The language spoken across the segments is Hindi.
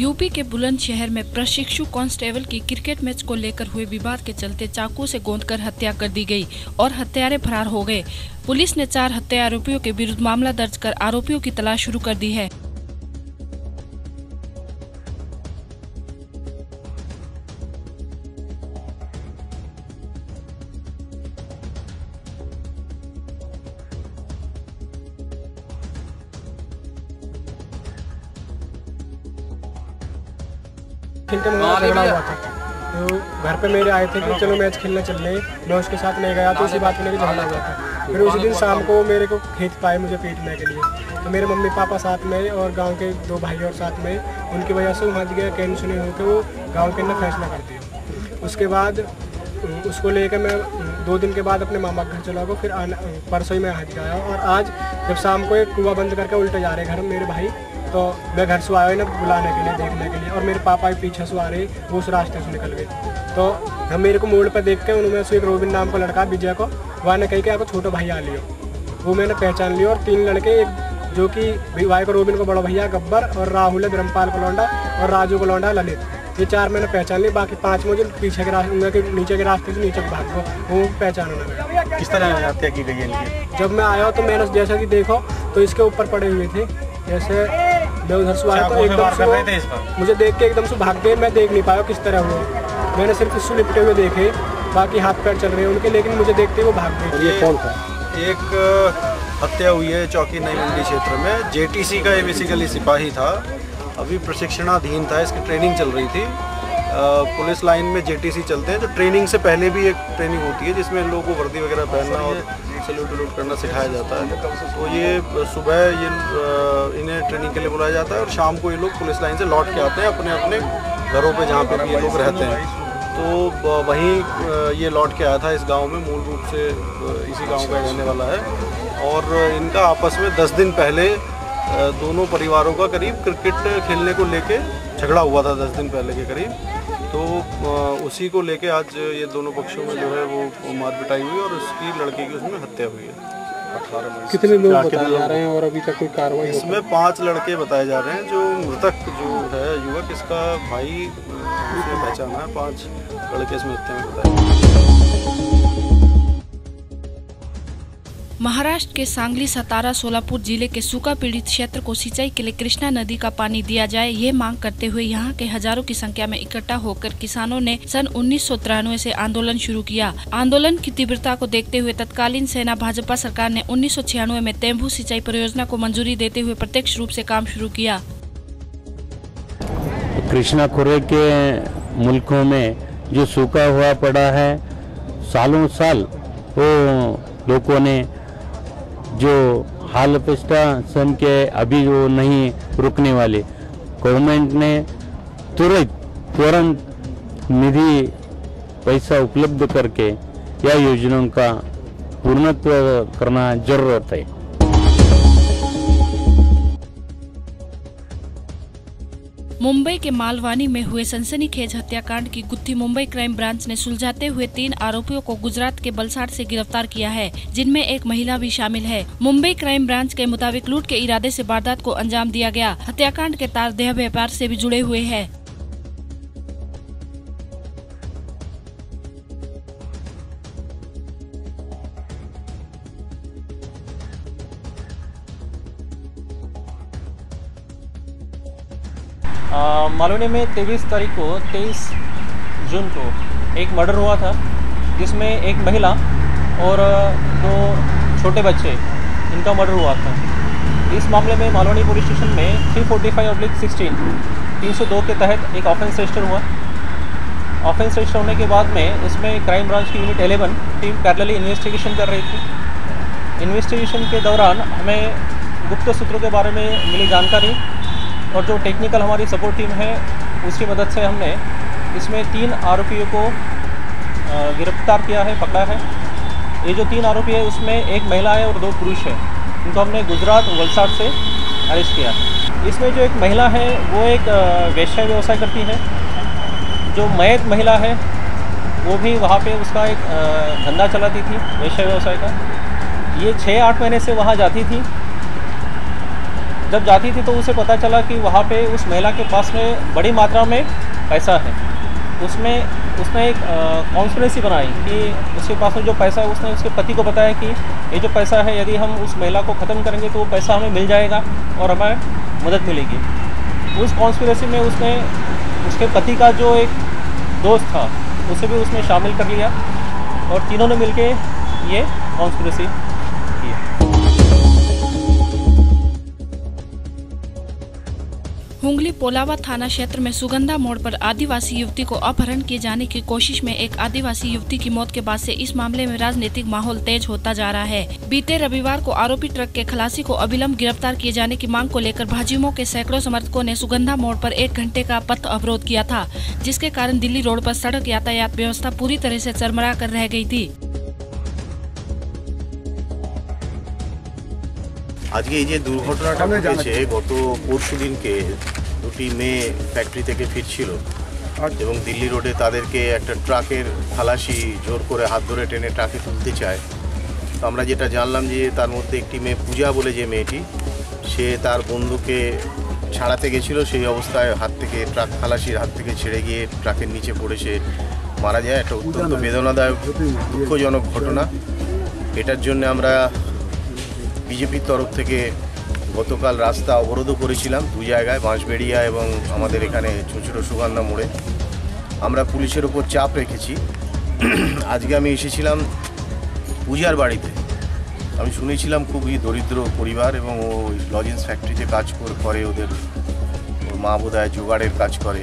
यूपी के बुलंदशहर में प्रशिक्षु कांस्टेबल की क्रिकेट मैच को लेकर हुए विवाद के चलते चाकू से गोंदकर हत्या कर दी गई और हत्यारे फरार हो गए। पुलिस ने 4 हत्या आरोपियों के विरुद्ध मामला दर्ज कर आरोपियों की तलाश शुरू कर दी है। खेलते झगड़ा हुआ था तो घर पे मेरे आए थे कि चलो मैच खेलने चल रहे। मैं उसके साथ नहीं गया तो उसी बात को लेकर झगड़ा हुआ था। फिर उसी दिन शाम को मेरे को खेत पाए मुझे पीटने के लिए, तो मेरे मम्मी पापा साथ में और गांव के 2 भाई और साथ में, उनकी वजह से वहाँ गया कैन सुनी होकर वो गाँव के अंदर फैसला कर दिया। उसके बाद उसको लेकर मैं 2 दिन के बाद अपने मामा के घर चला गया। फिर परसों ही मैं हाथ गया और आज जब शाम को एक कुआं बंद करके उल्टे जा रहे घर मेरे भाई, तो मैं घर से आया ना बुलाने के लिए देखने के लिए, और मेरे पापा भी पीछे से आ रहे वो उस रास्ते से निकल गए। तो हम मेरे को मोड़ पर देख के उन्होंने से एक रोबिन नाम का लड़का विजय को वहाँ ने कही कि आपको छोटा भैया लियो, वो मैंने पहचान लिया। और 3 लड़के, एक जो कि भाई को रोबिन को बड़ा भैया गब्बर, और राहुल है धर्मपाल को लौंडा, और राजू को लौंडा ललित, ये 4 मैंने पहचान ली। बाकी 5 मुझे पीछे के रास्ते नीचे के रास्ते से नीचे भाग को वो पहचान होना। किस तरह हत्या की गई है? जब मैं आया तो मैंने जैसा कि देखो तो इसके ऊपर पड़े हुए थे, जैसे मैं उधर से आया तो एकदम से मुझे देख के एकदम से भाग गए। मैं देख नहीं पाया किस तरह हुआ, मैंने सिर्फ इससे लिपटे हुए देखे, बाकी हाथ पैर चल रहे हैं उनके, लेकिन मुझे देखते वो भाग गए। ये कौन था? एक हत्या हुई है चौकी नई मंडी क्षेत्र में। जेटीसी का ये बेसिकली सिपाही था, अभी प्रशिक्षणाधीन था, इसकी ट्रेनिंग चल रही थी। पुलिस लाइन में जेटीसी चलते हैं तो ट्रेनिंग से पहले भी एक ट्रेनिंग होती है जिसमें लोगों को वर्दी वगैरह पहनना और सैल्यूट वैल्यूट करना सिखाया जाता है। तो ये सुबह ये इन्हें ट्रेनिंग के लिए बुलाया जाता है और शाम को ये लोग पुलिस लाइन से लौट के आते हैं अपने अपने घरों पे जहाँ पे भी ये लोग रहते हैं। तो वहीं ये लौट के आया था इस गांव में, मूल रूप से इसी गांव का रहने वाला है। और इनका आपस में 10 दिन पहले दोनों परिवारों का करीब क्रिकेट खेलने को लेके झगड़ा हुआ था 10 दिन पहले के करीब। तो उसी को लेके आज ये दोनों पक्षों में जो है वो मार पिटाई हुई और उसकी लड़के की उसमें हत्या हुई है। कितने लोग बताए जा रहे हैं और अभी तक कोई कार्रवाई? इसमें 5 लड़के बताए जा रहे हैं। जो मृतक जो है युवक, इसका भाई उसने पहचाना है। 5 लड़के इसमें हत्या में बताए। महाराष्ट्र के सांगली, सतारा, सोलापुर जिले के सूखा पीड़ित क्षेत्र को सिंचाई के लिए कृष्णा नदी का पानी दिया जाए, ये मांग करते हुए यहाँ के हजारों की संख्या में इकट्ठा होकर किसानों ने सन 1993 से आंदोलन शुरू किया। आंदोलन की तीव्रता को देखते हुए तत्कालीन सेना भाजपा सरकार ने 1996 में तेंबू सिंचाई परियोजना को मंजूरी देते हुए प्रत्यक्ष रूप से काम शुरू किया। कृष्णा खुरे के मुल्कों में जो सूखा हुआ पड़ा है सालों साल, वो लोगों ने जो हाल सन के अभी वो नहीं रुकने वाले, गवर्नमेंट ने तुरंत निधि पैसा उपलब्ध करके या योजनाओं का पूर्णत्व करना जरूरत है। मुंबई के मालवानी में हुए सनसनीखेज हत्याकांड की गुत्थी मुंबई क्राइम ब्रांच ने सुलझाते हुए 3 आरोपियों को गुजरात के वलसाड से गिरफ्तार किया है, जिनमें एक महिला भी शामिल है। मुंबई क्राइम ब्रांच के मुताबिक लूट के इरादे से वारदात को अंजाम दिया गया। हत्याकांड के तार देह व्यापार से भी जुड़े हुए हैं। मालवनी में 23 तारीख को 23 जून को एक मर्डर हुआ था, जिसमें एक महिला और 2 छोटे बच्चे, इनका मर्डर हुआ था। इस मामले में मालवनी पुलिस स्टेशन में 345/16 302 के तहत एक ऑफेंस रजिस्टर हुआ। ऑफेंस रजिस्टर होने के बाद में इसमें क्राइम ब्रांच की यूनिट 11 टीम पैरेलली इन्वेस्टिगेशन कर रही थी। इन्वेस्टिगेशन के दौरान हमें गुप्त सूत्रों के बारे में मिली जानकारी और जो टेक्निकल हमारी सपोर्ट टीम है उसकी मदद से हमने इसमें 3 आरोपियों को गिरफ्तार किया है, पकड़ा है। ये जो 3 आरोपी है उसमें एक महिला है और 2 पुरुष है। इनको हमने गुजरात वलसाड से अरेस्ट किया। इसमें जो एक महिला है वो एक वेश्या व्यवसाय करती है। जो मयत महिला है वो भी वहाँ पे उसका एक धंधा चलाती थी वेश्या व्यवसाय का। ये 6-8 महीने से वहाँ जाती थी जब जाती थी तो उसे पता चला कि वहाँ पे उस महिला के पास में बड़ी मात्रा में पैसा है। उसने एक कॉन्स्पिरेसी बनाई कि उसके पास में जो पैसा है, उसने उसके पति को बताया कि ये जो पैसा है यदि हम उस महिला को ख़त्म करेंगे तो वो पैसा हमें मिल जाएगा और हमें मदद मिलेगी। उस कॉन्स्पिरेसी में उसने उसके पति का जो एक दोस्त था उसे भी उसने शामिल कर लिया और तीनों ने मिलके ये कॉन्स्पिरेसी की। हुंगली पोलावा थाना क्षेत्र में सुगंधा मोड़ पर आदिवासी युवती को अपहरण किए जाने की कोशिश में एक आदिवासी युवती की मौत के बाद से इस मामले में राजनीतिक माहौल तेज होता जा रहा है। बीते रविवार को आरोपी ट्रक के खलासी को अविलंब गिरफ्तार किए जाने की मांग को लेकर भाजयुमो के सैकड़ों समर्थकों ने सुगंधा मोड़ पर 1 घंटे का पथ अवरोध किया था, जिसके कारण दिल्ली रोड पर सड़क यातायात व्यवस्था पूरी तरह से चरमरा कर रह गई थी। আজকে এই যে দুর্ঘটনাটা ঘটেছে গত পরশু দিনকে দুটি মেয়ে ফ্যাক্টরি থেকে ফিরছিল এবং দিল্লি রোডে তাদেরকে একটা ট্রাকের খালাসি জোর করে হাত ধরে টেনে ট্রাকে তুলতে চায়। তো আমরা যেটা জানলাম যে তার মধ্যে একটি মেয়ে পূজা বলে যে মেয়েটি, সে তার বন্ধুকে ছাড়াতে গেছিল, সেই অবস্থায় হাত থেকে ট্রাক খালাসির হাত থেকে ছেড়ে গিয়ে ট্রাকের নিচে পড়ে সে মারা যায়। একটা অত্যন্ত বেদনাদায়ক দুঃখজনক ঘটনা। এটার জন্য আমরা বিজেপির তরফ থেকে গতকাল রাস্তা অবরোধও করেছিলাম 2 জায়গায়, বাঁশবেড়িয়া এবং আমাদের এখানে চুঁচুড়ো সুগন্ধা মোড়ে। আমরা পুলিশের ওপর চাপ রেখেছি। আজকে আমি এসেছিলাম পূজার বাড়িতে। আমি শুনেছিলাম খুবই দরিদ্র পরিবার এবং ও লজেন্স ফ্যাক্টরিতে কাজ করে, ওর মা বোধহয় জোগাড়ের কাজ করে।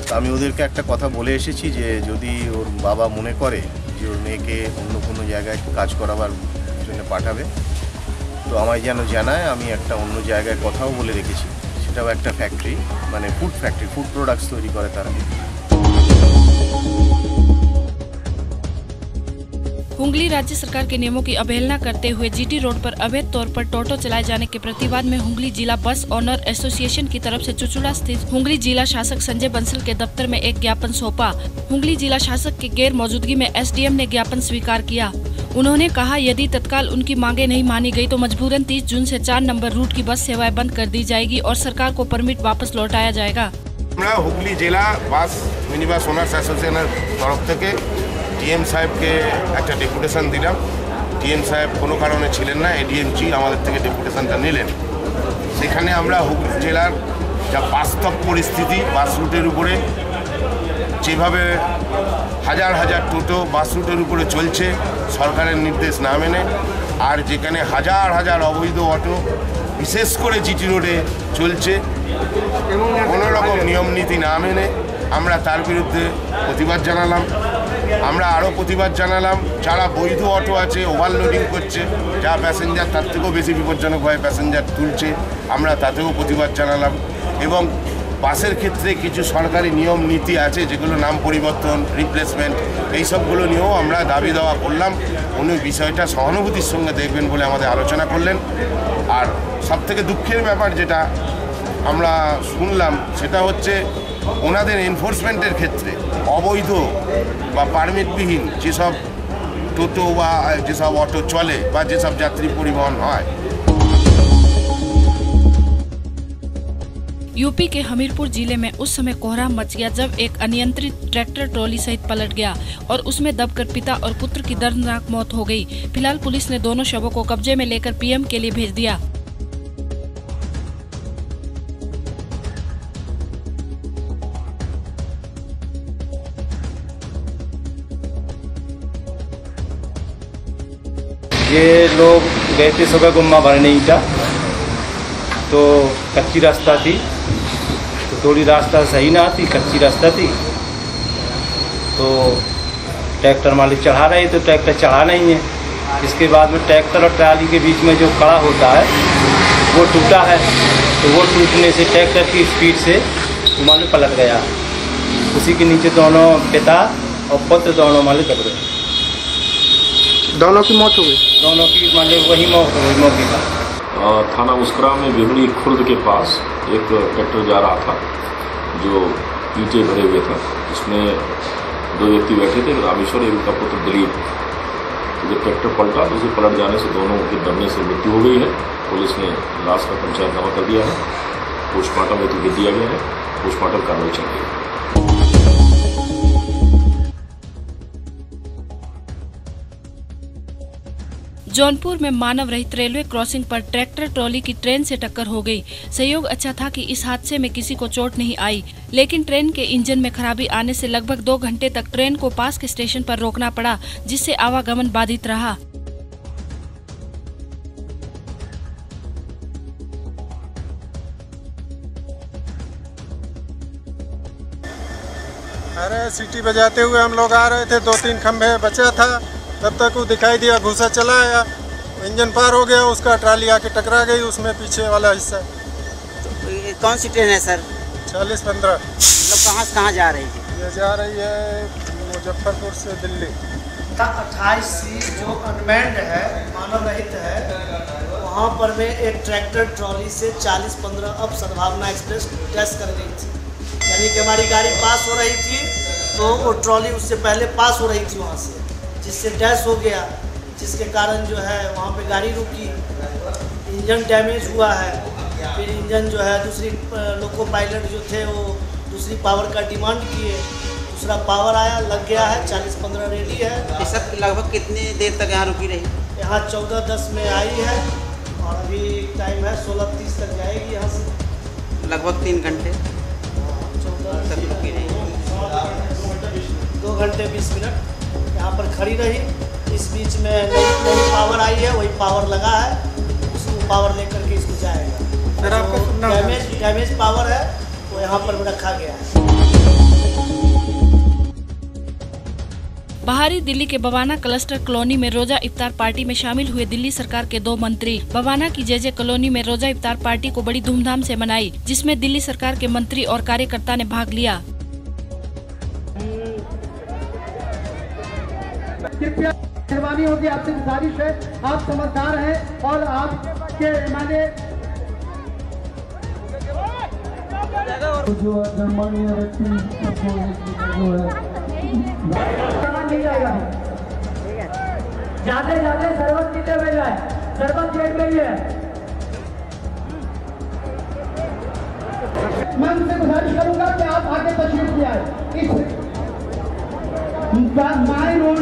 তো আমি ওদেরকে একটা কথা বলে এসেছি যে যদি ওর বাবা মনে করে যে ওর মেয়েকে অন্য কোনো জায়গায় কাজ করাবার জন্য পাঠাবে তো আমায় যেন জানায়। আমি একটা অন্য জায়গায় কথাও বলে রেখেছি, সেটাও একটা ফ্যাক্টরি, মানে ফুড ফ্যাক্টরি, ফুড প্রোডাক্টস তৈরি করে তারা। हुंगली राज्य सरकार के नियमों की अवहेलना करते हुए जीटी रोड पर अवैध तौर पर टोटो चलाए जाने के प्रतिवाद में हुंगली जिला बस ओनर एसोसिएशन की तरफ से चुचुड़ा स्थित हुंगली जिला शासक संजय बंसल के दफ्तर में एक ज्ञापन सौंपा। हुंगली जिला शासक की गैर मौजूदगी में एसडीएम ने ज्ञापन स्वीकार किया। उन्होंने कहा यदि तत्काल उनकी मांगे नहीं मानी गई तो मजबूरन 30 जून से 4 नंबर रूट की बस सेवाएं बंद कर दी जाएगी और सरकार को परमिट वापस लौटाया जाएगा। हुगली जिला बस मिनी बस ओनार्स एसोसिएशনের तरफ থেকে ডিএম সাহেবকে একটা ডেপুটেশন দিলাম। ডিএম সাহেব কোনো কারণে ছিলেন না, এডিএমজি আমাদের থেকে ডেপুটেশনটা নিলেন। সেখানে আমরা হুগলি জেলার যা বাস্তব পরিস্থিতি, বাস রুটের উপরে যেভাবে হাজার হাজার টোটো বাস রুটের উপরে চলছে সরকারের নির্দেশ না মেনে, আর যেখানে হাজার হাজার অবৈধ অটো বিশেষ করে জিটি রোডে চলছে কোনো রকম নিয়ম নীতি না মেনে, আমরা তার বিরুদ্ধে প্রতিবাদ জানালাম। আমরা আরও প্রতিবাদ জানালাম যারা বৈধ অটো আছে ওভারলোডিং করছে, যা প্যাসেঞ্জার তার থেকেও বেশি বিপজ্জনকভাবে প্যাসেঞ্জার তুলছে, আমরা তাতেও প্রতিবাদ জানালাম। এবং বাসের ক্ষেত্রে কিছু সরকারি নিয়ম নীতি আছে যেগুলো নাম পরিবর্তন, রিপ্লেসমেন্ট, এই সবগুলো নিয়েও আমরা দাবি দেওয়া করলাম। উনি বিষয়টা সহানুভূতির সঙ্গে দেখবেন বলে আমাদের আলোচনা করলেন। আর সবথেকে দুঃখের ব্যাপার যেটা আমরা শুনলাম সেটা হচ্ছে ওনাদের এনফোর্সমেন্টের ক্ষেত্রে অবৈধ বা পারমিটবিহীন যেসব টোটো বা যেসব অটো চলে বা যেসব যাত্রী পরিবহন হয়। यूपी के हमीरपुर जिले में उस समय कोहराम मच गया जब एक अनियंत्रित ट्रैक्टर ट्रॉली सहित पलट गया और उसमें दबकर पिता और पुत्र की दर्दनाक मौत हो गई। फिलहाल पुलिस ने दोनों शवों को कब्जे में लेकर पीएम के लिए भेज दिया। ये लोग गए थे सुबह गुम्मा भरने ईटा, तो कच्ची रास्ता थी, तो थोड़ी रास्ता सही ना थी, कच्ची रास्ता थी, तो ट्रैक्टर मालिक चढ़ा रहे तो ट्रैक्टर चढ़ा नहीं है। इसके बाद में ट्रैक्टर और ट्राली के बीच में जो कड़ा होता है वो टूटा है, तो वो टूटने से ट्रैक्टर की स्पीड से मालिक पलट गया। उसी के नीचे दोनों पिता और पुत्र दोनों मालिक दब गए। दोनों की मौत हो गई? दोनों की मालिक वही मौके का। थाना उसकरा में बिमड़ी खुर्द के पास एक ट्रैक्टर जा रहा था जो ईंटे भरे हुए थे, जिसमें 2 व्यक्ति बैठे थे, रामेश्वर एवं का पुत्र दिलीप। जब ट्रैक्टर पलटा तो उसे पलट जाने से दोनों के दबने से मृत्यु हो गई है। पुलिस ने लाश का पंचायतनामा कर दिया है, पोस्टमार्टम हेतु भेज दिया गया है, पोस्टमार्टम कार्रवाई चल रही है। जौनपुर में मानव रहित रेलवे क्रॉसिंग पर ट्रैक्टर ट्रॉली की ट्रेन से टक्कर हो गई। संयोग अच्छा था कि इस हादसे में किसी को चोट नहीं आई, लेकिन ट्रेन के इंजन में खराबी आने से लगभग 2 घंटे तक ट्रेन को पास के स्टेशन पर रोकना पड़ा, जिससे आवागमन बाधित रहा। अरे सीटी बजाते हुए हम लोग आ रहे थे, 2-3 खंभे बचा था, तब तक वो दिखाई दिया, घुसा चला आया, इंजन पार हो गया, उसका ट्राली आके टकरा गई उसमें पीछे वाला हिस्सा। तो कौन सी ट्रेन है सर? 40-15। मतलब कहाँ से कहाँ जा रही है? ये जा रही है मुजफ्फरपुर से दिल्ली। 28C जो अनमैन्ड है, मानव रहित है, वहाँ पर में एक ट्रैक्टर ट्रॉली से 40-15 अब सद्भावना एक्सप्रेस डैश कर गई थी। यानी कि हमारी गाड़ी पास हो रही थी तो वो ट्रॉली उससे पहले पास हो रही थी वहाँ से, जिससे डैश हो गया, जिसके कारण जो है वहाँ पे गाड़ी रुकी, इंजन डैमेज हुआ है। फिर इंजन जो है दूसरी लोको पायलट जो थे वो दूसरी पावर का डिमांड किए, दूसरा पावर आया, लग गया है, 40-15 रेडी है। सर लगभग कितनी देर तक यहाँ रुकी रही? यहाँ 14:10 में आई है और अभी टाइम है 16:30 तक जाएगी यहाँ से। लगभग 3 घंटे तक रुकी रही, 2 घंटे 20 मिनट यहाँ पर खड़ी रही। इस बीच में नई पावर आई है, वही पावर लगा है, उसको पावर लेकर के इसको जाएगा। सर आपका डैमेज पावर है वो यहाँ पर रखा गया है। बाहरी दिल्ली के बवाना क्लस्टर कॉलोनी में रोजा इफ्तार पार्टी में शामिल हुए दिल्ली सरकार के 2 मंत्री। बवाना की जे कॉलोनी में रोजा इफ्तार पार्टी को बड़ी धूमधाम से मनाई, जिसमें दिल्ली सरकार के मंत्री और कार्यकर्ता ने भाग लिया। कृपया मेहरबानी होगी, आपसे गुजारिश है, आप समझदार हैं और आपके माने जो गणमान्य व्यक्ति जाते जाते शरबत पीते हुए जाए, शरबत गेट में ही है। मैं उनसे गुजारिश करूंगा कि आप आगे तशरीफ ले आए। इस माई रोड